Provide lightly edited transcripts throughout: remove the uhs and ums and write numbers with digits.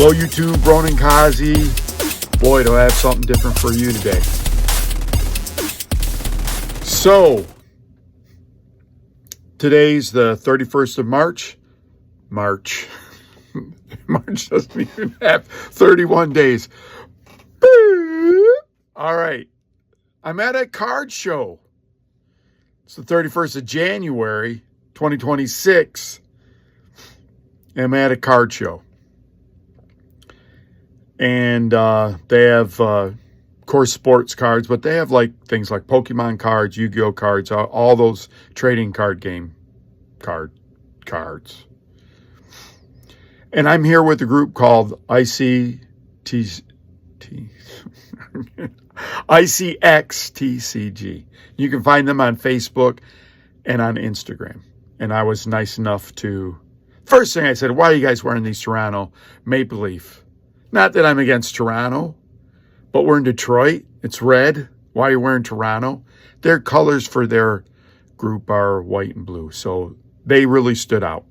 Hello YouTube, Ronin Kaze. Boy, do I have something different for you today. So, today's the 31st of March. March doesn't even have 31 days. All right. I'm at a card show. It's the 31st of January, 2026. I'm at a card show. And they have, of course, sports cards, but they have like things like Pokemon cards, Yu-Gi-Oh cards, all those trading card game cards. And I'm here with a group called ICXTCG. You can find them on Facebook and on Instagram. And I was nice enough to... First thing I said, why are you guys wearing these Toronto Maple Leaf? Not that I'm against Toronto, but we're in Detroit. It's red. Why are you wearing Toronto? Their colors for their group are white and blue. So they really stood out.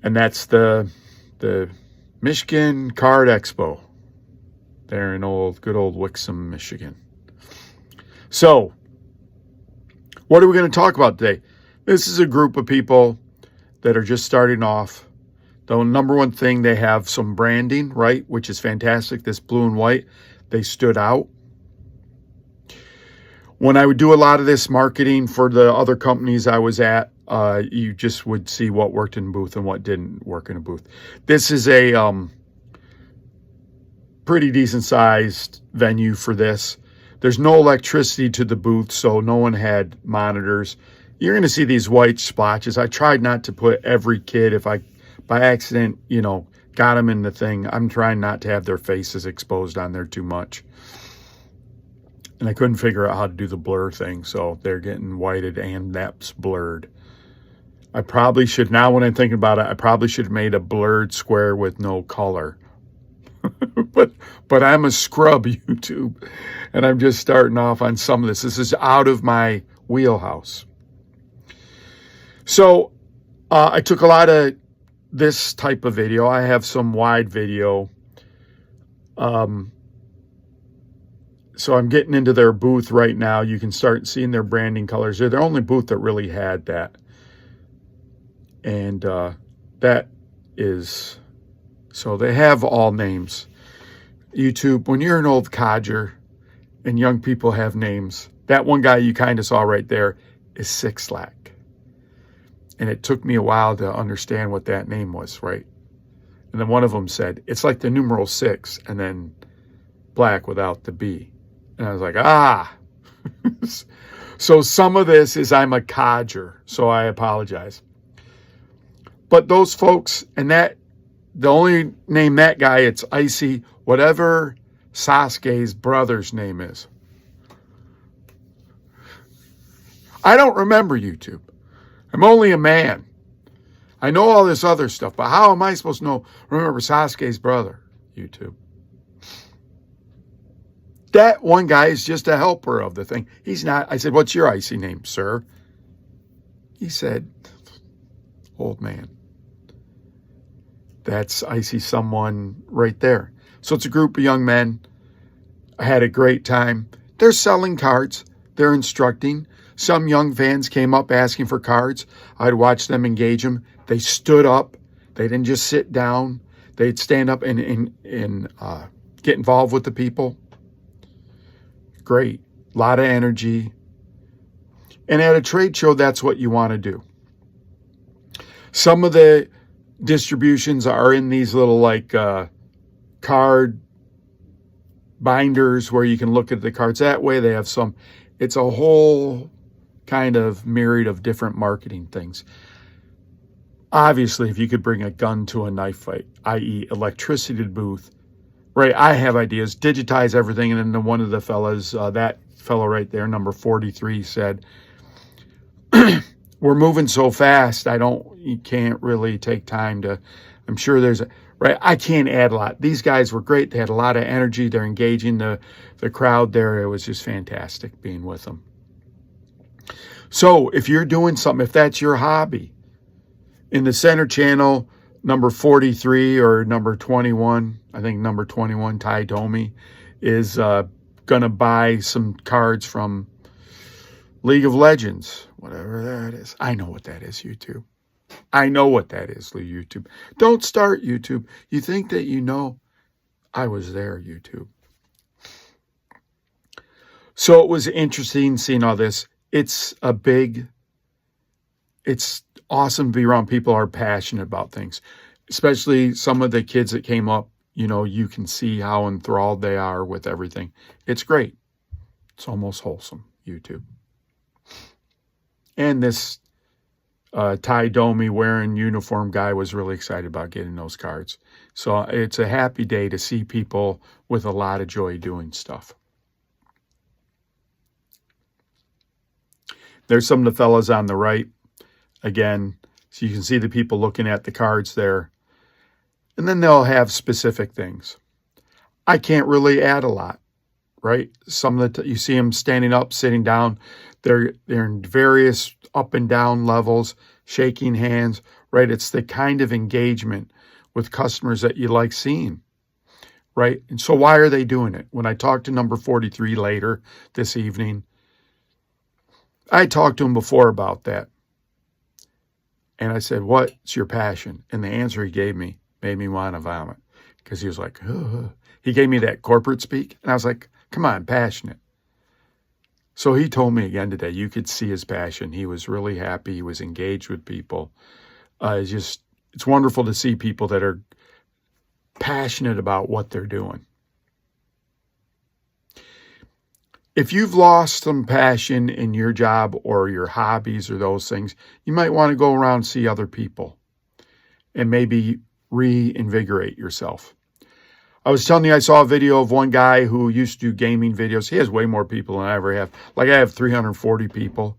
And that's the Michigan Card Expo. They're in good old Wixom, Michigan. So, what are we going to talk about today? This is a group of people that are just starting off. The number one thing, they have some branding, right? Which is fantastic. This blue and white, they stood out. When I would do a lot of this marketing for the other companies I was at, you just would see what worked in a booth and what didn't work in a booth. This is a pretty decent sized venue for this. There's no electricity to the booth, so no one had monitors. You're going to see these white splotches. I tried not to put every kid, if I by accident, got them in the thing. I'm trying not to have their faces exposed on there too much. And I couldn't figure out how to do the blur thing, so they're getting whited and that's blurred. I probably should, now when I'm thinking about it, I probably should have made a blurred square with no color. but I'm a scrub YouTube, and I'm just starting off on some of this. This is out of my wheelhouse. So I took a lot of this type of video. I have some wide video. So I'm getting into their booth right now. You can start seeing their branding colors. They're the only booth that really had that. And that is, so they have all names. YouTube, when you're an old codger and young people have names, that one guy you kind of saw right there is Sixlack. And it took me a while to understand what that name was, right? And then one of them said, it's like the numeral 6 and then black without the B. And I was like, ah. So some of this is I'm a codger, so I apologize. But those folks, and that, the only name that guy, it's Icy, whatever Sasuke's brother's name is. I don't remember YouTube. I'm only a man. I know all this other stuff, but how am I supposed to remember Sasuke's brother, YouTube? That one guy is just a helper of the thing. He's not. I said, what's your icy name, sir? He said, old man. That's icy someone right there. So it's a group of young men. I had a great time. They're selling cards. They're instructing. Some young fans came up asking for cards. I'd watch them engage them. They stood up. They didn't just sit down. They'd stand up and get involved with the people. Great. A lot of energy. And at a trade show, that's what you want to do. Some of the distributions are in these little card binders where you can look at the cards that way. They have some. It's a whole kind of myriad of different marketing things. Obviously, if you could bring a gun to a knife fight, i.e. electricity to the booth, right, I have ideas, digitize everything. And then one of the fellas, that fellow right there, number 43, said, we're moving so fast, you can't really take time to, I'm sure there's right, I can't add a lot. These guys were great. They had a lot of energy. They're engaging the crowd there. It was just fantastic being with them. So if you're doing something, if that's your hobby, in the center channel, number 43 or number 21, I think number 21, Ty Domi, is going to buy some cards from League of Legends, whatever that is. I know what that is, YouTube. I know what that is, YouTube. Don't start, YouTube. You think that you know? I was there, YouTube. So it was interesting seeing all this. It's awesome to be around people who are passionate about things, especially some of the kids that came up. You know, you can see how enthralled they are with everything. It's great. It's almost wholesome, YouTube. And this Ty Domi wearing uniform guy was really excited about getting those cards. So it's a happy day to see people with a lot of joy doing stuff. There's some of the fellas on the right. Again, so you can see the people looking at the cards there. And then they'll have specific things. I can't really add a lot, right? Some of the you see them standing up, sitting down. They're in various up and down levels, shaking hands, right? It's the kind of engagement with customers that you like seeing, right? And so why are they doing it? When I talk to number 43 later this evening, I talked to him before about that. And I said, what's your passion? And the answer he gave me made me want to vomit because he was like, ugh. He gave me that corporate speak. And I was like, come on, passionate. So he told me again today, you could see his passion. He was really happy. He was engaged with people. It's wonderful to see people that are passionate about what they're doing. If you've lost some passion in your job or your hobbies or those things, you might want to go around and see other people and maybe reinvigorate yourself. I was telling you I saw a video of one guy who used to do gaming videos. He has way more people than I ever have. Like I have 340 people.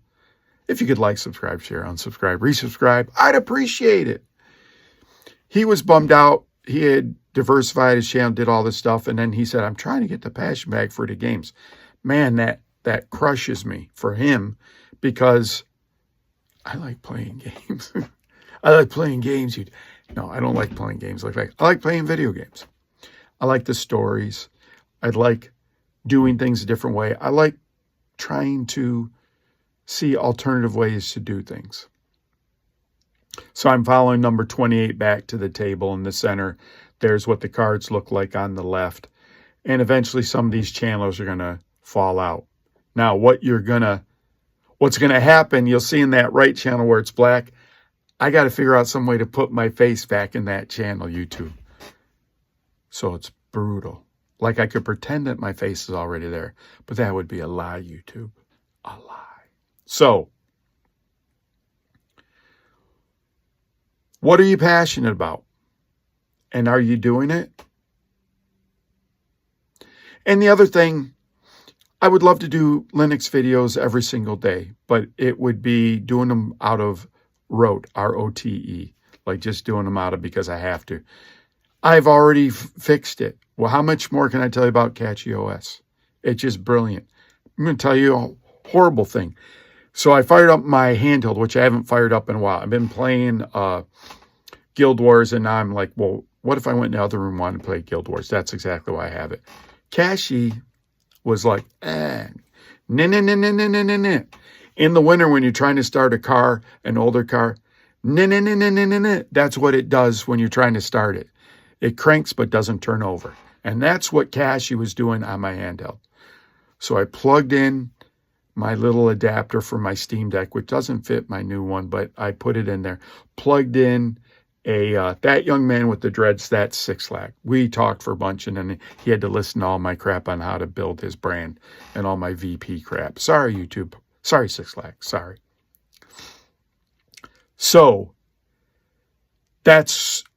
If you could like, subscribe, share, unsubscribe, resubscribe, I'd appreciate it. He was bummed out. He had diversified his channel, did all this stuff. And then he said, I'm trying to get the passion back for the games. Man, that crushes me for him because I like playing games. I like playing games. No, I don't like playing games like that. I like playing video games. I like the stories. I like doing things a different way. I like trying to see alternative ways to do things. So I'm following number 28 back to the table in the center. There's what the cards look like on the left. And eventually some of these channels are going to fall out. Now, what's going to happen, you'll see in that right channel where it's black, I got to figure out some way to put my face back in that channel, YouTube. So it's brutal. Like I could pretend that my face is already there, but that would be a lie, YouTube. A lie. So, what are you passionate about? And are you doing it? And the other thing, I would love to do Linux videos every single day, but it would be doing them out of rote, R-O-T-E, like just doing them out of because I have to. I've already fixed it. Well, how much more can I tell you about Catchy OS? It's just brilliant. I'm going to tell you a horrible thing. So I fired up my handheld, which I haven't fired up in a while. I've been playing Guild Wars, and now I'm like, well, what if I went in the other room and wanted to play Guild Wars? That's exactly why I have it. Catchy was like, nah. In the winter when you're trying to start a car, an older car, that's what it does when you're trying to start it. It cranks but doesn't turn over. And that's what Catchy was doing on my handheld. So I plugged in my little adapter for my Steam Deck, which doesn't fit my new one, but I put it in there. Plugged in That Young Man with the Dreads, that's Sixlack. We talked for a bunch, and then he had to listen to all my crap on how to build his brand and all my VP crap. Sorry, YouTube. Sorry, Sixlack. Sorry. So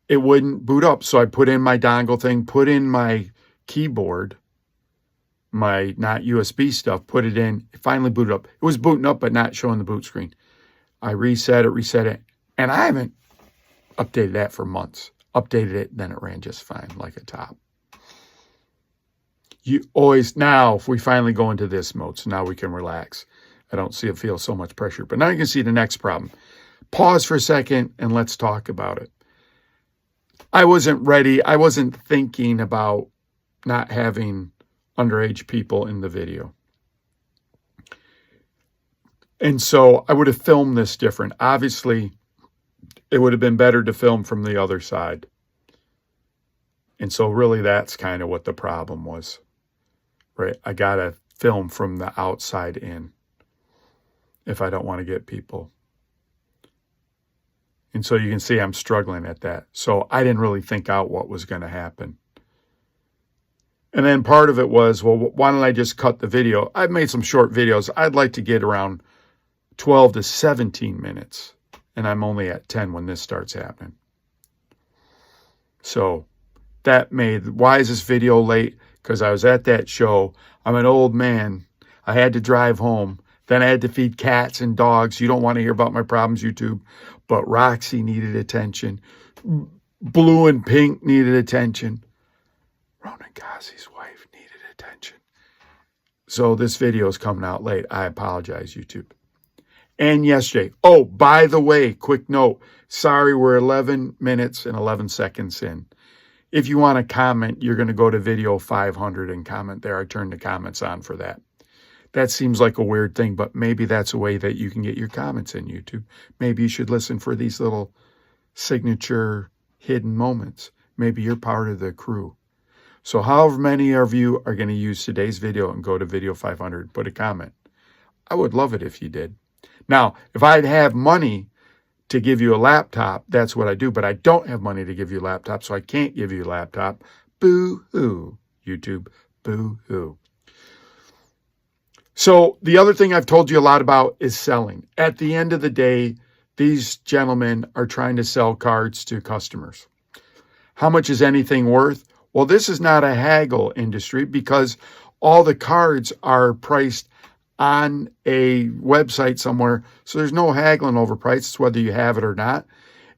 it wouldn't boot up. So I put in my dongle thing, put in my keyboard, my not USB stuff, put it in. It finally booted up. It was booting up, but not showing the boot screen. I reset it, and I haven't updated that for months. Updated it, then it ran just fine, like a top. Now, if we finally go into this mode, so now we can relax. I don't feel so much pressure. But now you can see the next problem. Pause for a second, and let's talk about it. I wasn't ready. I wasn't thinking about not having underage people in the video. And so I would have filmed this different. Obviously, it would have been better to film from the other side. And so really that's kind of what the problem was, right? I got to film from the outside in if I don't want to get people. And so you can see I'm struggling at that. So I didn't really think out what was going to happen. And then part of it was, well, why don't I just cut the video? I've made some short videos. I'd like to get around 12 to 17 minutes. And I'm only at 10 when this starts happening. So that made, why is this video late? Because I was at that show. I'm an old man. I had to drive home. Then I had to feed cats and dogs. You don't want to hear about my problems, YouTube. But Roxy needed attention. Blue and Pink needed attention. Ronin Kaze's wife needed attention. So this video is coming out late. I apologize, YouTube. And yesterday. Oh, by the way, quick note. Sorry, we're 11 minutes and 11 seconds in. If you want to comment, you're going to go to video 500 and comment there. I turned the comments on for that. That seems like a weird thing, but maybe that's a way that you can get your comments in YouTube. Maybe you should listen for these little signature hidden moments. Maybe you're part of the crew. So however many of you are going to use today's video and go to video 500, put a comment. I would love it if you did. Now, if I'd have money to give you a laptop, that's what I do. But I don't have money to give you a laptop, so I can't give you a laptop. Boo-hoo, YouTube. Boo-hoo. So the other thing I've told you a lot about is selling. At the end of the day, these gentlemen are trying to sell cards to customers. How much is anything worth? Well, this is not a haggle industry because all the cards are priced on a website somewhere. So there's no haggling over price. It's whether you have it or not.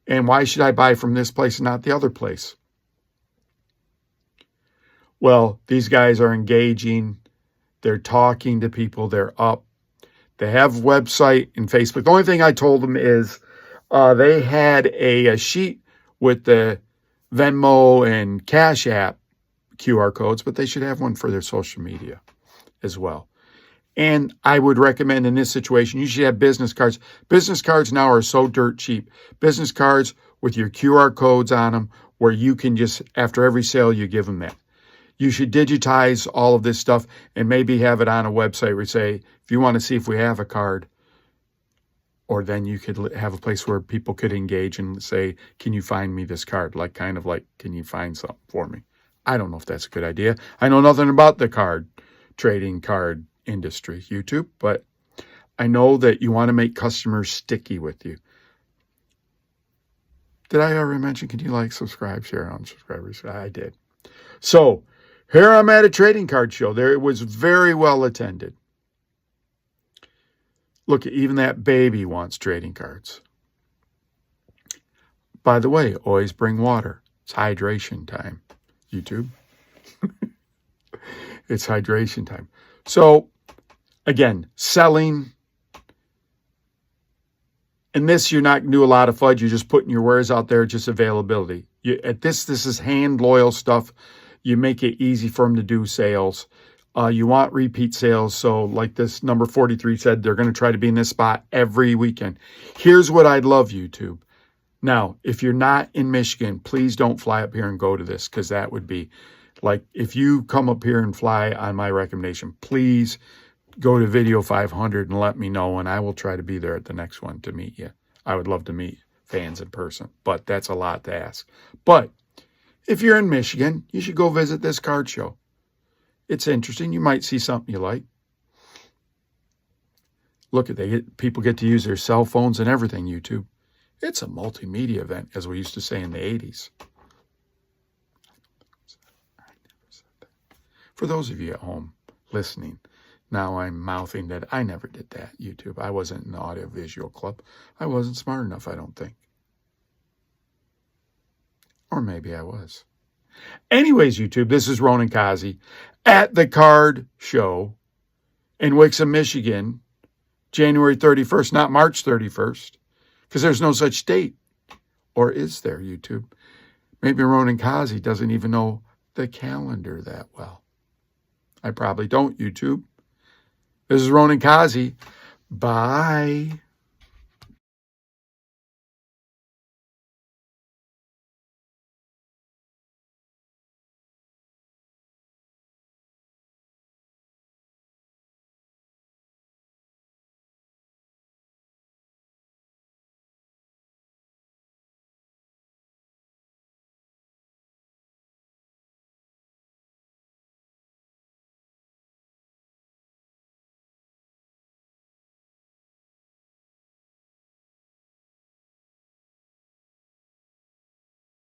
And why should I buy from this place and not the other place? Well, these guys are engaging. They're talking to people. They're up. They have website and Facebook. The only thing I told them is they had a sheet with the Venmo and Cash App QR codes, but they should have one for their social media as well. And I would recommend in this situation, you should have business cards. Business cards now are so dirt cheap. Business cards with your QR codes on them where you can just, after every sale, you give them that. You should digitize all of this stuff and maybe have it on a website where you say, if you want to see if we have a card, or then you could have a place where people could engage and say, can you find me this card? Like, kind of like, can you find something for me? I don't know if that's a good idea. I know nothing about the trading card industry, YouTube, but I know that you want to make customers sticky with you. Did I already mention, can you like, subscribe, share, unsubscribe? I did. So here I'm at a trading card show. There it was very well attended. Look, even that baby wants trading cards. By the way, always bring water. It's hydration time, YouTube. It's hydration time. So, again, selling. In this, you're not going to do a lot of fudge. You're just putting your wares out there, just availability. This is hand loyal stuff. You make it easy for them to do sales. You want repeat sales. So like this number 43 said, they're going to try to be in this spot every weekend. Here's what I'd love, YouTube. Now, if you're not in Michigan, please don't fly up here and go to this, because that would be like, if you come up here and fly on my recommendation, please go to video 500 and let me know, and I will try to be there at the next one to meet you. I would love to meet fans in person, but that's a lot to ask. But if you're in Michigan, you should go visit this card show. It's interesting. You might see something you like. Look at people get to use their cell phones and everything, YouTube. It's a multimedia event, as we used to say in the 80s. For those of you at home listening, now I'm mouthing that I never did that, YouTube. I wasn't in the audiovisual club. I wasn't smart enough, I don't think. Or maybe I was. Anyways, YouTube, this is Ronin Kaze at the card show in Wixom, Michigan, January 31st, not March 31st, because there's no such date. Or is there, YouTube? Maybe Ronin Kaze doesn't even know the calendar that well. I probably don't, YouTube. This is Ronin Kaze. Bye.